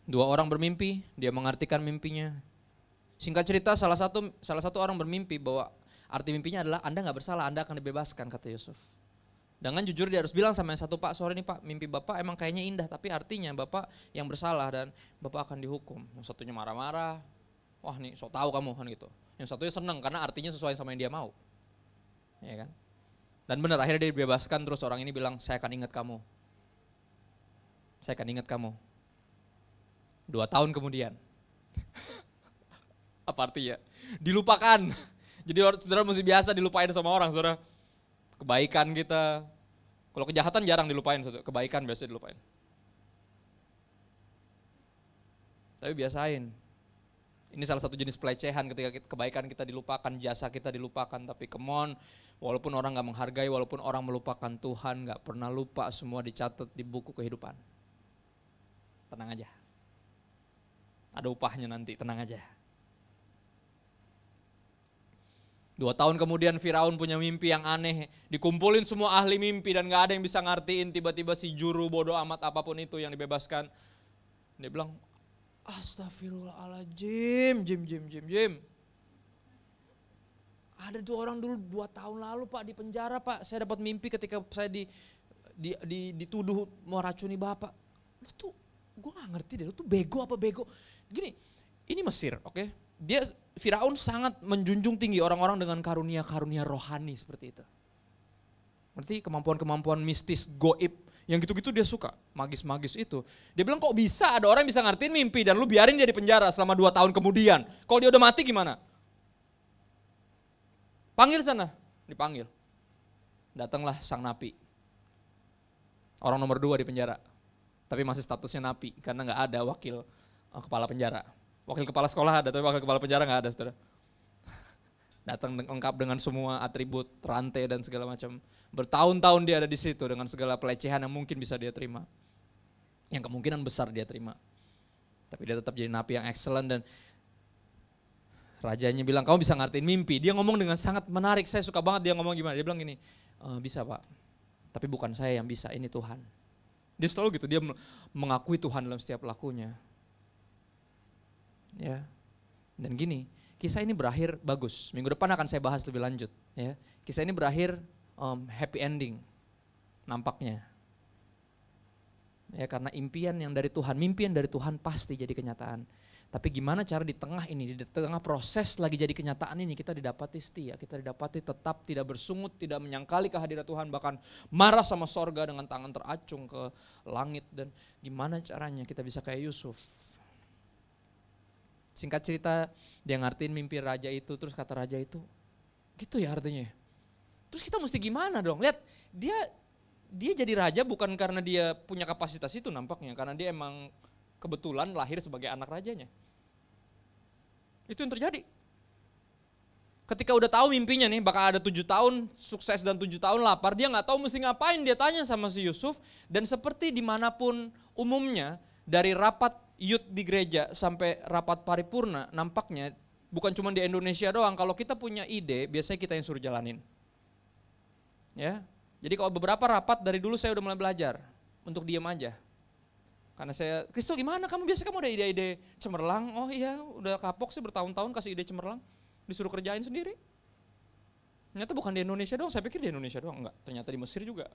Dua orang bermimpi, dia mengartikan mimpinya. Singkat cerita salah satu orang bermimpi bahwa arti mimpinya adalah Anda nggak bersalah, Anda akan dibebaskan, kata Yusuf. Dengan jujur dia harus bilang sama yang satu, Pak sorry nih Pak, mimpi Bapak emang kayaknya indah, tapi artinya Bapak yang bersalah dan Bapak akan dihukum. Yang satunya marah-marah, wah nih sok tahu kamu kan gitu. Yang satunya seneng karena artinya sesuai sama yang dia mau. Ya kan? Dan benar akhirnya dia dibebaskan, terus orang ini bilang saya akan ingat kamu. Saya akan ingat kamu. 2 tahun kemudian. Apa artinya? Dilupakan. Jadi saudara mesti biasa dilupain sama orang, saudara. Kebaikan kita. Kalau kejahatan jarang dilupain, saudara. Kebaikan biasa dilupain. Tapi biasain. Ini salah satu jenis pelecehan ketika kebaikan kita dilupakan, jasa kita dilupakan. Tapi come on, walaupun orang gak menghargai, walaupun orang melupakan Tuhan, gak pernah lupa, semua dicatat di buku kehidupan. Tenang aja. Ada upahnya nanti, tenang aja. 2 tahun kemudian Firaun punya mimpi yang aneh. Dikumpulin semua ahli mimpi dan gak ada yang bisa ngartiin. Tiba-tiba si juru bodoh amat apapun itu yang dibebaskan. Dia bilang, astagfirullahaladzim, Jim. Ada 2 orang dulu 2 tahun lalu Pak di penjara Pak. Saya dapat mimpi ketika saya dituduh mau racuni Bapak. Lu tuh, gue gak ngerti deh, lu tuh bego apa bego. Gini, ini Mesir, oke? Dia Firaun sangat menjunjung tinggi orang-orang dengan karunia-karunia rohani seperti itu. Berarti kemampuan-kemampuan mistis, goib, yang gitu-gitu dia suka, magis-magis itu. Dia bilang kok bisa ada orang yang bisa ngertiin mimpi dan lu biarin dia di penjara selama 2 tahun kemudian. Kalau dia udah mati gimana? Panggil sana, dipanggil. Datanglah sang napi. Orang nomor 2 di penjara. Tapi masih statusnya napi karena gak ada wakil kepala penjara. Wakil kepala sekolah ada, tapi wakil kepala penjara gak ada, saudara. Datang lengkap dengan semua atribut, rantai dan segala macam. Bertahun-tahun dia ada di situ dengan segala pelecehan yang mungkin bisa dia terima. Yang kemungkinan besar dia terima. Tapi dia tetap jadi napi yang excellent dan rajanya bilang, kamu bisa ngertiin mimpi. Dia ngomong dengan sangat menarik, saya suka banget dia ngomong gimana. Dia bilang gini, bisa Pak, tapi bukan saya yang bisa, ini Tuhan. Dia selalu gitu, dia mengakui Tuhan dalam setiap lakunya. Ya, dan gini, kisah ini berakhir bagus. Minggu depan akan saya bahas lebih lanjut. Ya, kisah ini berakhir happy ending, nampaknya. Ya, karena impian yang dari Tuhan, mimpi yang dari Tuhan pasti jadi kenyataan. Tapi gimana cara di tengah ini, di tengah proses lagi jadi kenyataan ini kita didapati setia, kita didapati tetap tidak bersungut, tidak menyangkali kehadiran Tuhan, bahkan marah sama sorga dengan tangan teracung ke langit. Dan gimana caranya kita bisa kayak Yusuf. Singkat cerita, dia ngertiin mimpi raja itu, terus kata raja itu, gitu ya artinya. Terus kita mesti gimana dong? Lihat, dia jadi raja bukan karena dia punya kapasitas itu nampaknya, karena dia emang kebetulan lahir sebagai anak rajanya. Itu yang terjadi. Ketika udah tahu mimpinya nih, bakal ada 7 tahun sukses dan 7 tahun lapar, dia nggak tahu mesti ngapain, dia tanya sama si Yusuf, dan seperti dimanapun umumnya, dari rapat youth di gereja sampai rapat paripurna, nampaknya bukan cuma di Indonesia doang, kalau kita punya ide, biasanya kita yang suruh jalanin. Ya, jadi kalau beberapa rapat dari dulu saya udah mulai belajar untuk diam aja. Karena saya, Kristo gimana kamu ada ide-ide cemerlang? Oh iya, udah kapok sih bertahun-tahun kasih ide cemerlang. Disuruh kerjain sendiri. Ternyata bukan di Indonesia doang, saya pikir di Indonesia doang. Enggak, ternyata di Mesir juga.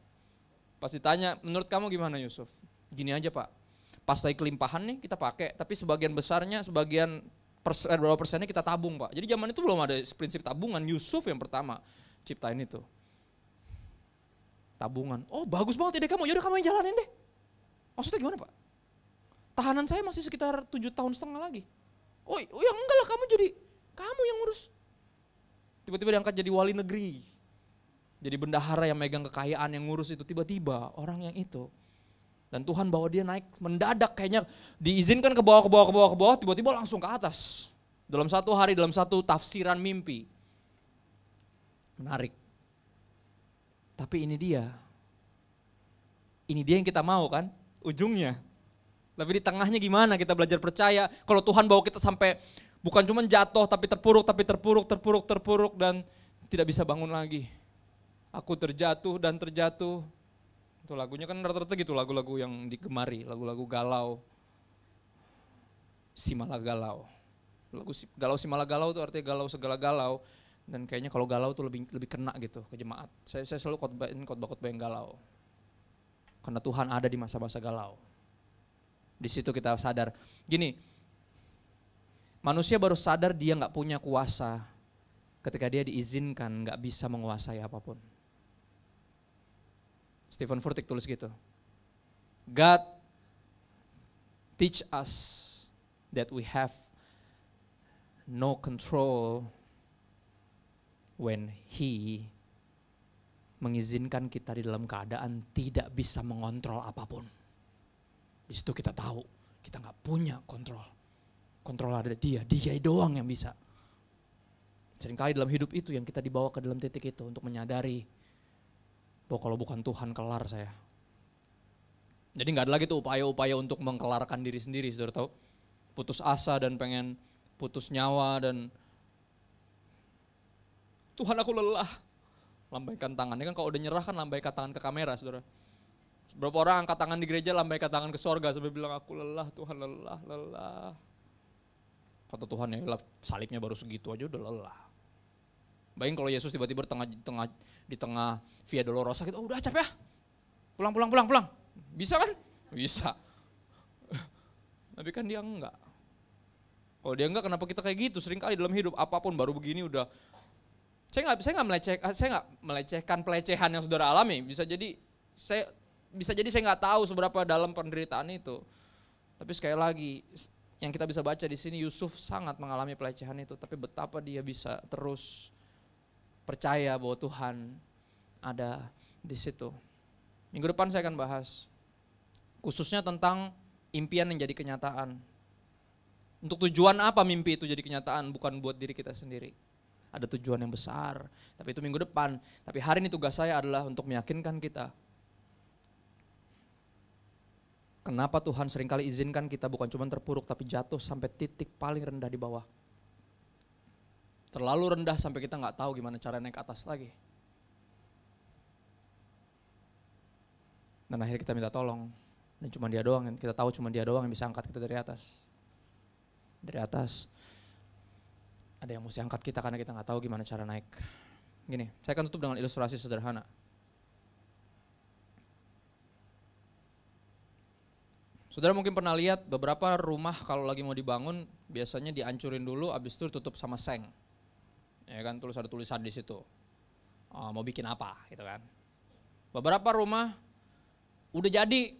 Pas ditanya, menurut kamu gimana Yusuf? Gini aja Pak, pas lagi kelimpahan nih kita pakai, tapi sebagian besarnya, berapa persennya kita tabung Pak. Jadi zaman itu belum ada prinsip tabungan, Yusuf yang pertama ciptain itu. Tabungan, oh bagus banget ide kamu, yaudah kamu yang jalanin deh. Maksudnya gimana Pak? Tahanan saya masih sekitar 7,5 tahun lagi. Oh ya enggak lah, kamu yang ngurus. Tiba-tiba diangkat jadi wali negeri. Jadi bendahara yang megang kekayaan yang ngurus itu, tiba-tiba orang yang itu. Dan Tuhan bawa dia naik mendadak, kayaknya diizinkan ke bawah, tiba-tiba langsung ke atas. Dalam satu hari, dalam satu tafsiran mimpi. Menarik. Tapi ini dia yang kita mau kan, ujungnya. Tapi di tengahnya gimana kita belajar percaya, kalau Tuhan bawa kita sampai bukan cuma jatuh tapi terpuruk dan tidak bisa bangun lagi. Aku terjatuh dan terjatuh. Itu lagunya kan rata-rata gitu, lagu-lagu yang digemari, lagu-lagu galau. Simala galau. Lagu galau simala galau itu artinya galau segala galau. Dan kayaknya kalau galau tuh lebih kena gitu ke jemaat. Saya selalu khotbah yang galau. Karena Tuhan ada di masa-masa galau. Di situ kita sadar, gini, manusia baru sadar dia nggak punya kuasa ketika dia diizinkan nggak bisa menguasai apapun. Stephen Furtick tulis gitu. God teach us that we have no control when He mengizinkan kita di dalam keadaan tidak bisa mengontrol apapun. Di situ kita tahu kita nggak punya kontrol. Kontrol ada dia doang yang bisa. Seringkali dalam hidup itu yang kita dibawa ke dalam titik itu untuk menyadari bahwa kalau bukan Tuhan kelar saya. Jadi nggak ada lagi tuh upaya-upaya untuk mengkelarkan diri sendiri, saudara tahu. Putus asa dan pengen putus nyawa dan Tuhan aku lelah. Lambaikan tangan, ini kan kalau udah nyerah kan lambaikan tangan ke kamera saudara. Beberapa orang angkat tangan di gereja, lambaikan tangan ke sorga sampai bilang aku lelah, Tuhan lelah. Kata Tuhan ya salibnya baru segitu aja udah lelah. Bayangin kalau Yesus tiba-tiba di tengah Via Dolorosa gitu, oh udah capek ya, pulang. Bisa kan? Bisa. Tapi kan dia enggak. Kalau dia enggak, kenapa kita kayak gitu? Seringkali dalam hidup apapun baru begini udah. Saya nggak melecehkan pelecehan yang saudara alami. Bisa jadi saya nggak tahu seberapa dalam penderitaan itu. Tapi sekali lagi, yang kita bisa baca di sini, Yusuf sangat mengalami pelecehan itu. Tapi betapa dia bisa terus percaya bahwa Tuhan ada di situ. Minggu depan saya akan bahas khususnya tentang impian yang jadi kenyataan. Untuk tujuan apa mimpi itu jadi kenyataan, bukan buat diri kita sendiri. Ada tujuan yang besar, tapi itu minggu depan. Tapi hari ini tugas saya adalah untuk meyakinkan kita. Kenapa Tuhan seringkali izinkan kita bukan cuma terpuruk, tapi jatuh sampai titik paling rendah di bawah. Terlalu rendah sampai kita nggak tahu gimana cara naik ke atas lagi. Dan akhirnya kita minta tolong. Dan cuma dia doang, kita tahu cuma dia doang yang bisa angkat kita dari atas. Dari atas. Ada yang mesti angkat kita karena kita nggak tahu gimana cara naik. Gini, saya akan tutup dengan ilustrasi sederhana. Saudara mungkin pernah lihat beberapa rumah kalau lagi mau dibangun biasanya dihancurin dulu, habis itu tutup sama seng. Ya kan, ada tulisan di situ. Mau bikin apa, gitu kan. Beberapa rumah udah jadi,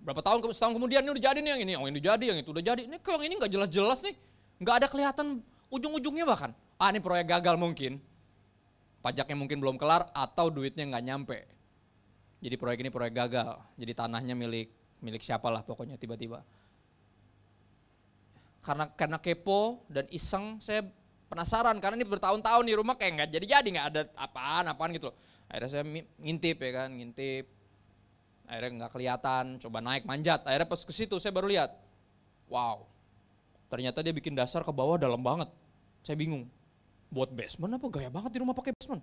Berapa tahun, setahun kemudian ini udah jadi nih yang ini, yang ini jadi, yang itu udah jadi. Ini kok yang ini gak jelas-jelas nih. Gak ada kelihatan ujung-ujungnya bahkan. Ini proyek gagal mungkin. Pajaknya mungkin belum kelar atau duitnya gak nyampe. Jadi proyek ini proyek gagal. Jadi tanahnya milik siapalah pokoknya tiba-tiba. Karena kepo dan iseng, saya penasaran karena ini bertahun-tahun di rumah kayak nggak jadi nggak ada apaan gitu. Akhirnya saya ngintip ya kan, ngintip. Akhirnya nggak kelihatan, coba naik manjat. Akhirnya pas ke situ saya baru lihat, wow, ternyata dia bikin dasar ke bawah dalam banget. Saya bingung, buat basement apa gaya banget di rumah pakai basement.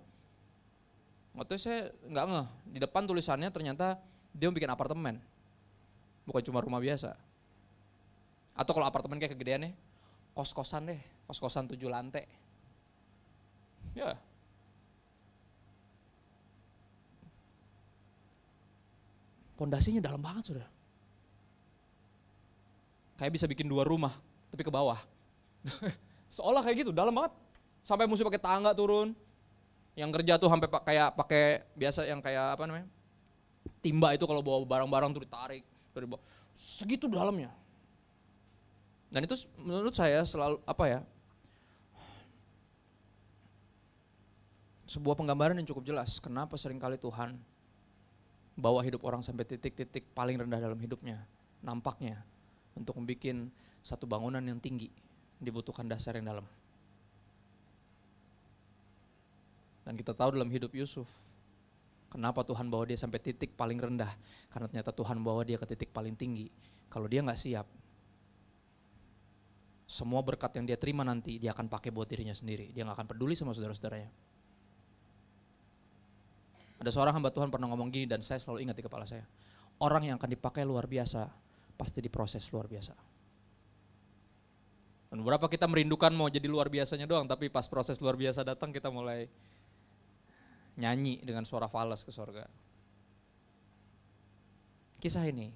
Waktu saya nggak ngeh, di depan tulisannya ternyata dia bikin apartemen, bukan cuma rumah biasa. Atau kalau apartemen kayak kegedeannya, kos-kosan deh, kos-kosan 7 lantai. Ya. Pondasinya dalam banget sudah. Kayak bisa bikin 2 rumah, tapi ke bawah. Seolah kayak gitu, dalam banget. Sampai mesti pakai tangga turun. Yang kerja tuh sampai kayak pakai biasa yang kayak apa namanya? Timba itu kalau bawa barang-barang tuh ditarik dari bawah. Segitu dalamnya. Dan itu menurut saya selalu sebuah penggambaran yang cukup jelas. Kenapa seringkali Tuhan bawa hidup orang sampai titik-titik paling rendah dalam hidupnya. Nampaknya untuk membuat satu bangunan yang tinggi dibutuhkan dasar yang dalam. Dan kita tahu dalam hidup Yusuf, kenapa Tuhan bawa dia sampai titik paling rendah. Karena ternyata Tuhan bawa dia ke titik paling tinggi. Kalau dia gak siap, semua berkat yang dia terima nanti dia akan pakai buat dirinya sendiri. Dia gak akan peduli sama saudara-saudaranya. Ada seorang hamba Tuhan pernah ngomong gini dan saya selalu ingat di kepala saya. Orang yang akan dipakai luar biasa pasti diproses luar biasa. Dan beberapa kita merindukan mau jadi luar biasanya doang, tapi pas proses luar biasa datang kita mulai nyanyi dengan suara fals ke surga. Kisah ini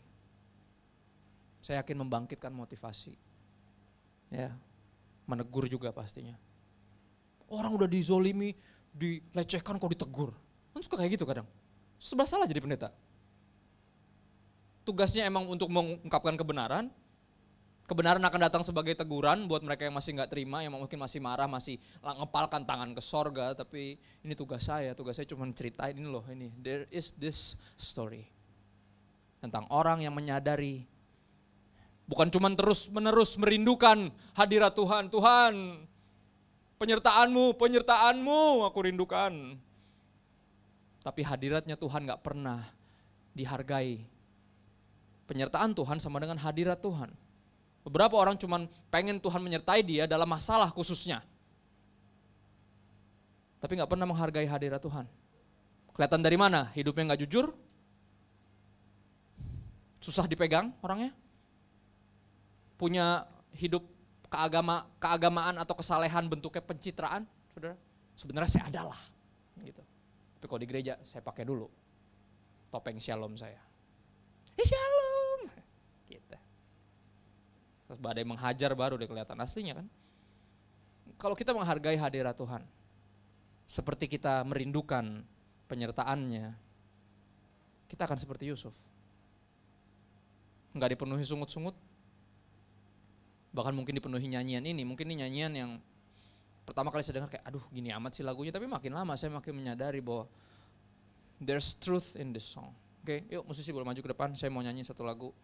saya yakin membangkitkan motivasi. Ya, menegur juga pastinya. Orang udah dizolimi, dilecehkan kok ditegur. Kan suka kayak gitu kadang. Serba salah jadi pendeta. Tugasnya emang untuk mengungkapkan kebenaran. Kebenaran akan datang sebagai teguran buat mereka yang masih gak terima, yang mungkin masih marah, masih ngepalkan tangan ke sorga. Tapi ini tugas saya cuma ceritain ini loh, ini. There is this story. Tentang orang yang menyadari bukan cuma terus-menerus merindukan hadirat Tuhan. Tuhan, penyertaanmu aku rindukan. Tapi hadiratnya Tuhan gak pernah dihargai. Penyertaan Tuhan sama dengan hadirat Tuhan. Beberapa orang cuma pengen Tuhan menyertai dia dalam masalah khususnya. Tapi gak pernah menghargai hadirat Tuhan. Kelihatan dari mana? Hidupnya gak jujur. Susah dipegang orangnya. Punya hidup keagamaan atau kesalehan bentuknya pencitraan, saudara. Sebenarnya saya adalah, gitu. Tapi kalau di gereja saya pakai dulu topeng shalom saya. Shalom, gitu. Terus badai menghajar baru deh kelihatan aslinya kan. Kalau kita menghargai hadirat Tuhan, seperti kita merindukan penyertaannya, kita akan seperti Yusuf. Enggak dipenuhi sungut-sungut. Bahkan mungkin dipenuhi nyanyian ini, mungkin ini nyanyian yang pertama kali saya dengar kayak aduh gini amat sih lagunya, tapi makin lama saya makin menyadari bahwa there's truth in this song. Oke, yuk musisi boleh maju ke depan, saya mau nyanyi satu lagu.